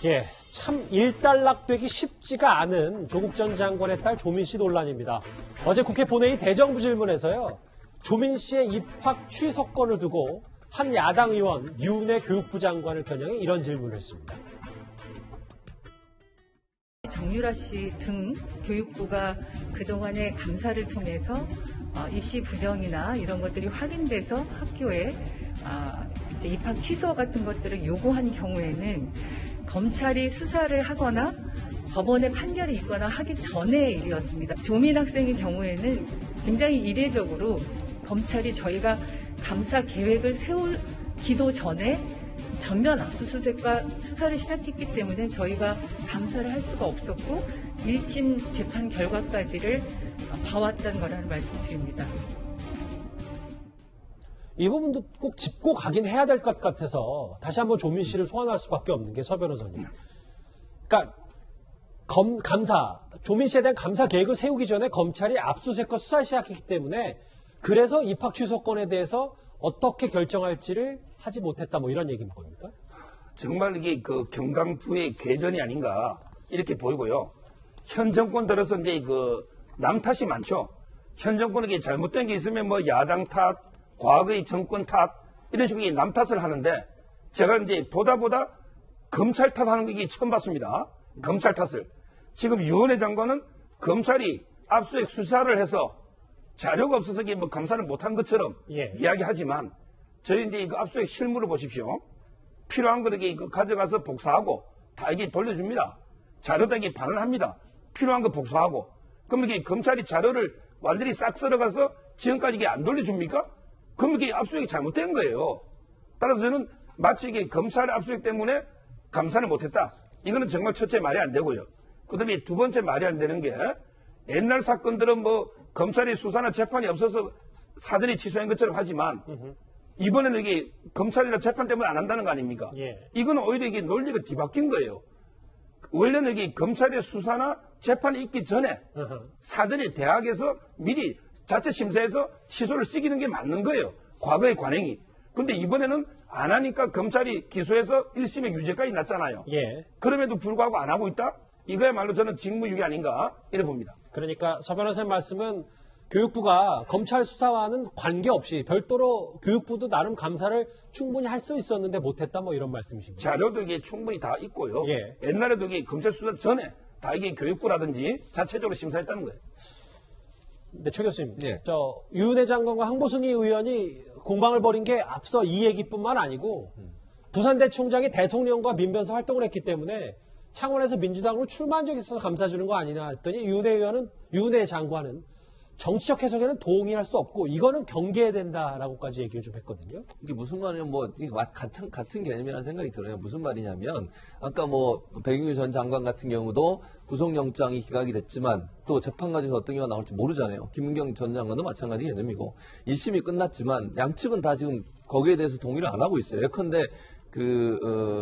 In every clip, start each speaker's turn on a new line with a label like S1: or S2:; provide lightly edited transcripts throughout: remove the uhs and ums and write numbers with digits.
S1: 예, 참 일단락되기 쉽지가 않은 조국 전 장관의 딸 조민 씨 논란입니다. 어제 국회 본회의 대정부 질문에서요. 조민 씨의 입학 취소권을 두고 한 야당 의원 유은혜 교육부 장관을 겨냥해 이런 질문을 했습니다.
S2: 정유라 씨 등 교육부가 그동안의 감사를 통해서 입시 부정이나 이런 것들이 확인돼서 학교에 이제 입학 취소 같은 것들을 요구한 경우에는 검찰이 수사를 하거나 법원의 판결이 있거나 하기 전의 일이었습니다. 조민 학생의 경우에는 굉장히 이례적으로 검찰이 저희가 감사 계획을 세우기도 전에 전면 압수수색과 수사를 시작했기 때문에 저희가 감사를 할 수가 없었고 1심 재판 결과까지를 봐왔던 거라는 말씀드립니다.
S1: 이 부분도 꼭 짚고 가긴 해야 될 것 같아서 다시 한번 조민 씨를 소환할 수밖에 없는 게 서 변호사님. 그러니까 조민 씨에 대한 감사 계획을 세우기 전에 검찰이 압수수색과 수사를 시작했기 때문에 그래서 입학 취소권에 대해서 어떻게 결정할지를 하지 못했다 뭐 이런 얘기인 겁니까?
S3: 정말 이게 그 경강부의 궤변이 아닌가 이렇게 보이고요. 현 정권 들어서 이제 남 탓이 많죠. 현 정권에게 잘못된 게 있으면 뭐 야당 탓, 과거의 정권 탓 이런 식으로 남 탓을 하는데 제가 이제 보다 검찰 탓하는 거 이게 처음 봤습니다. 검찰 탓을. 지금 유은혜 장관은 검찰이 압수수색 수사를 해서 자료가 없어서 이게 뭐 감사를 못한 것처럼 이야기하지만 저희 이제 그 압수수색 실물을 보십시오. 필요한 거 이렇게 가져가서 복사하고 다 이게 돌려줍니다. 자료다 이게 반환합니다. 필요한 거 복사하고. 그럼 이게 검찰이 자료를 완전히 싹 썰어가서 지금까지 이게 안 돌려줍니까? 그럼 이게 압수수색이 잘못된 거예요. 따라서 저는 마치 이게 검찰의 압수수색 때문에 감사를 못했다. 이거는 정말 첫째 말이 안 되고요. 그 다음에 두 번째 말이 안 되는 게 옛날 사건들은 뭐 검찰이 수사나 재판이 없어서 사전에 취소한 것처럼 하지만 이번에는 이게 검찰이나 재판 때문에 안 한다는 거 아닙니까? 이건 오히려 이게 논리가 뒤바뀐 거예요. 원래는 이게 검찰의 수사나 재판이 있기 전에 사전에 대학에서 미리 자체 심사해서 취소를 시키는 게 맞는 거예요. 과거의 관행이. 근데 이번에는 안 하니까 검찰이 기소해서 1심에 유죄까지 났잖아요. 그럼에도 불구하고 안 하고 있다? 이거야말로 저는 직무유기 아닌가 이래 봅니다.
S1: 그러니까 서 변호사님 말씀은 교육부가 검찰 수사와는 관계없이 별도로 교육부도 나름 감사를 충분히 할 수 있었는데 못했다 뭐 이런 말씀이신가요?
S3: 자료도 이게 충분히 다 있고요. 옛날에도 이게 검찰 수사 전에 다 이게 교육부라든지 자체적으로 심사했다는 거예요.
S1: 네, 최 교수님. 유은혜 장관과 황보승희 의원이 공방을 벌인 게 앞서 이 얘기뿐만 아니고 부산대총장이 대통령과 민변서 활동을 했기 때문에 창원에서 민주당으로 출마한 적이 있어서 감사 주는 거 아니냐 했더니 유은혜 장관은 정치적 해석에는 동의할 수 없고 이거는 경계해야 된다라고까지 얘기를 좀 했거든요.
S4: 이게 무슨 말이냐면 뭐 같은 개념이라는 생각이 들어요. 무슨 말이냐면 아까 뭐 백윤규 전 장관 같은 경우도 구속영장이 기각이 됐지만 또 재판 과정에서 어떤 경우가 나올지 모르잖아요. 김은경 전 장관도 마찬가지 개념이고 1심이 끝났지만 양측은 다 지금 거기에 대해서 동의를 안 하고 있어요. 예컨대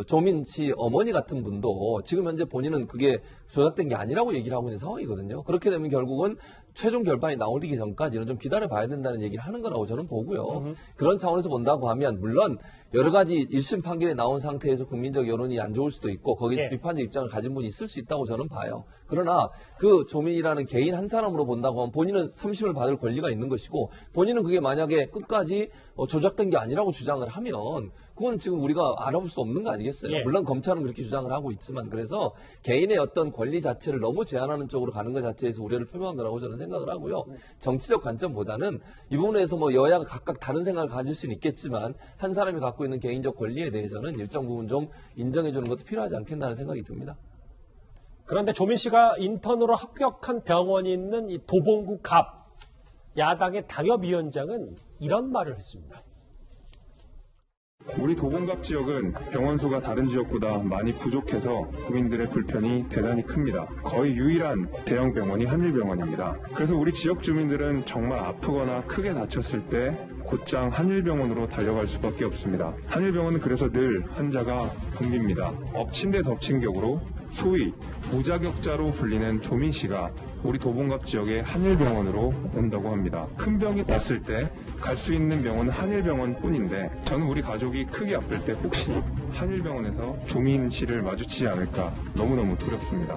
S4: 조민 씨 어머니 같은 분도 지금 현재 본인은 그게 조작된 게 아니라고 얘기를 하고 있는 상황이거든요. 그렇게 되면 결국은 최종 결판이 나오기 전까지는 좀 기다려 봐야 된다는 얘기를 하는 거라고 저는 보고요. 그런 차원에서 본다고 하면 물론 여러 가지 1심 판결이 나온 상태에서 국민적 여론이 안 좋을 수도 있고 거기에서 비판적 입장을 가진 분이 있을 수 있다고 저는 봐요. 그러나 그 조민이라는 개인 한 사람으로 본다고 하면 본인은 3심을 받을 권리가 있는 것이고 본인은 그게 만약에 끝까지 조작된 게 아니라고 주장을 하면 그건 지금 우리가 알아볼 수 없는 거 아니겠어요? 물론 검찰은 그렇게 주장을 하고 있지만 그래서 개인의 어떤 권리 자체를 너무 제한하는 쪽으로 가는 것 자체에서 우려를 표명한 거라고 저는 생각을 하고요. 정치적 관점보다는 이 부분에서 뭐 여야가 각각 다른 생각을 가질 수는 있겠지만 한 사람이 갖고 있는 개인적 권리에 대해서는 일정 부분 좀 인정해 주는 것도 필요하지 않겠나는 생각이 듭니다.
S1: 그런데 조민 씨가 인턴으로 합격한 병원이 있는 이 도봉구 갑 야당의 당협위원장은 이런 말을 했습니다.
S5: 우리 도봉갑 지역은 병원 수가 다른 지역보다 많이 부족해서 국민들의 불편이 대단히 큽니다. 거의 유일한 대형 병원이 한일병원입니다. 그래서 우리 지역 주민들은 정말 아프거나 크게 다쳤을 때 곧장 한일병원으로 달려갈 수밖에 없습니다. 한일병원은 그래서 늘 환자가 붐빕니다. 엎친 데 덮친 격으로 소위 무자격자로 불리는 조민 씨가 우리 도봉갑 지역의 한일병원으로 온다고 합니다. 큰 병이 왔을 때 갈 수 있는 병원은 한일병원 뿐인데 저는 우리 가족이 크게 아플 때 혹시 한일병원에서 조민 씨를 마주치지 않을까 너무너무 두렵습니다.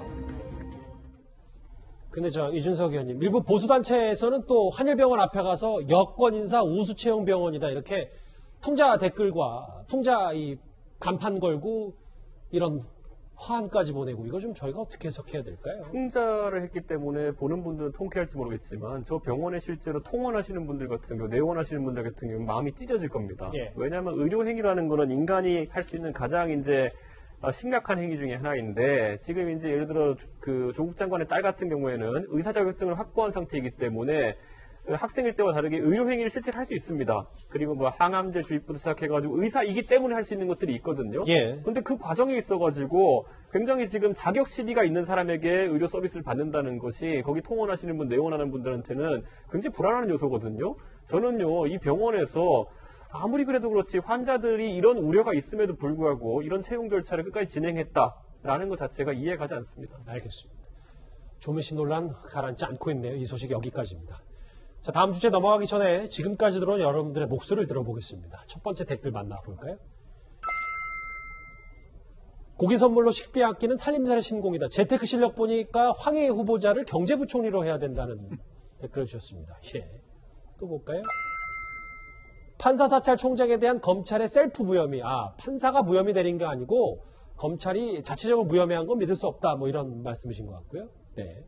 S1: 근데 이준석 의원님, 일부 보수단체에서는 또 한일병원 앞에 가서 여권 인사 우수 채용 병원이다 이렇게 풍자 댓글과 풍자 이 간판 걸고 이런 화환까지 보내고 이거 좀 저희가 어떻게 해석해야 될까요?
S6: 풍자를 했기 때문에 보는 분들은 통쾌할지 모르겠지만 저 병원에 실제로 통원하시는 분들 같은 경우, 내원하시는 분들 같은 경우 마음이 찢어질 겁니다.
S1: 예.
S6: 왜냐하면 의료행위라는 거는 인간이 할 수 있는 가장 이제 심각한 행위 중에 하나인데 지금 이제 예를 들어 그 조국 장관의 딸 같은 경우에는 의사 자격증을 확보한 상태이기 때문에 학생일 때와 다르게 의료행위를 실제로 할 수 있습니다. 그리고 뭐 항암제 주입부터 시작해가지고 의사이기 때문에 할 수 있는 것들이 있거든요.
S1: 예.
S6: 근데 그 과정에 있어가지고 굉장히 지금 자격 시비가 있는 사람에게 의료 서비스를 받는다는 것이 거기 통원하시는 분, 내원하는 분들한테는 굉장히 불안한 요소거든요. 저는요, 이 병원에서 아무리 그래도 그렇지 환자들이 이런 우려가 있음에도 불구하고 이런 채용 절차를 끝까지 진행했다라는 것 자체가 이해가지 않습니다.
S1: 알겠습니다. 조민 씨 논란 가라앉지 않고 있네요. 이 소식 여기까지입니다. 자, 다음 주제 넘어가기 전에 지금까지 들어온 여러분들의 목소리를 들어보겠습니다. 첫 번째 댓글 만나볼까요? 고기 선물로 식비 아끼는 살림살이 신공이다. 재테크 실력 보니까 황해 후보자를 경제부총리로 해야 된다는 댓글을 주셨습니다. 예. 또 볼까요? 판사 사찰 총장에 대한 검찰의 셀프 무혐의. 판사가 무혐의 내린 게 아니고 검찰이 자체적으로 무혐의한 건 믿을 수 없다. 뭐 이런 말씀이신 것 같고요. 네.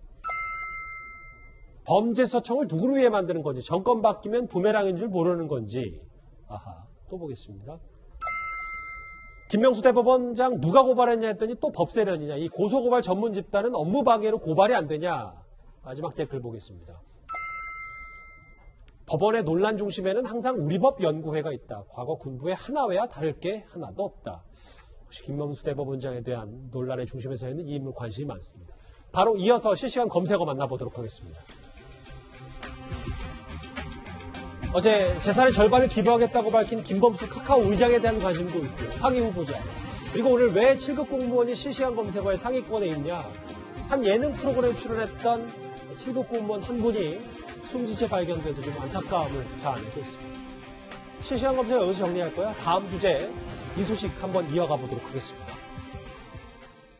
S1: 범죄서청을 누구를 위해 만드는 건지, 정권 바뀌면 부메랑인 줄 모르는 건지. 또 보겠습니다. 김명수 대법원장 누가 고발했냐 했더니 또 법세련이냐. 이 고소고발 전문 집단은 업무 방해로 고발이 안 되냐. 마지막 댓글 보겠습니다. 법원의 논란 중심에는 항상 우리법연구회가 있다. 과거 군부의 하나회와 다를 게 하나도 없다. 혹시 김명수 대법원장에 대한 논란의 중심에 서 있는 이 인물 관심이 많습니다. 바로 이어서 실시간 검색어 만나보도록 하겠습니다. 어제 재산의 절반을 기부하겠다고 밝힌 김범수 카카오 의장에 대한 관심도 있고 황희 후보자, 그리고 오늘 왜 7급 공무원이 실시간 검색어의 상위권에 있냐, 한 예능 프로그램에 출연했던 7급 공무원 한 분이 숨진 채 발견돼서 좀 안타까움을 자아내고 있습니다. 실시간 검색어 여기서 정리할 거야. 다음 주제 이 소식 한번 이어가 보도록 하겠습니다.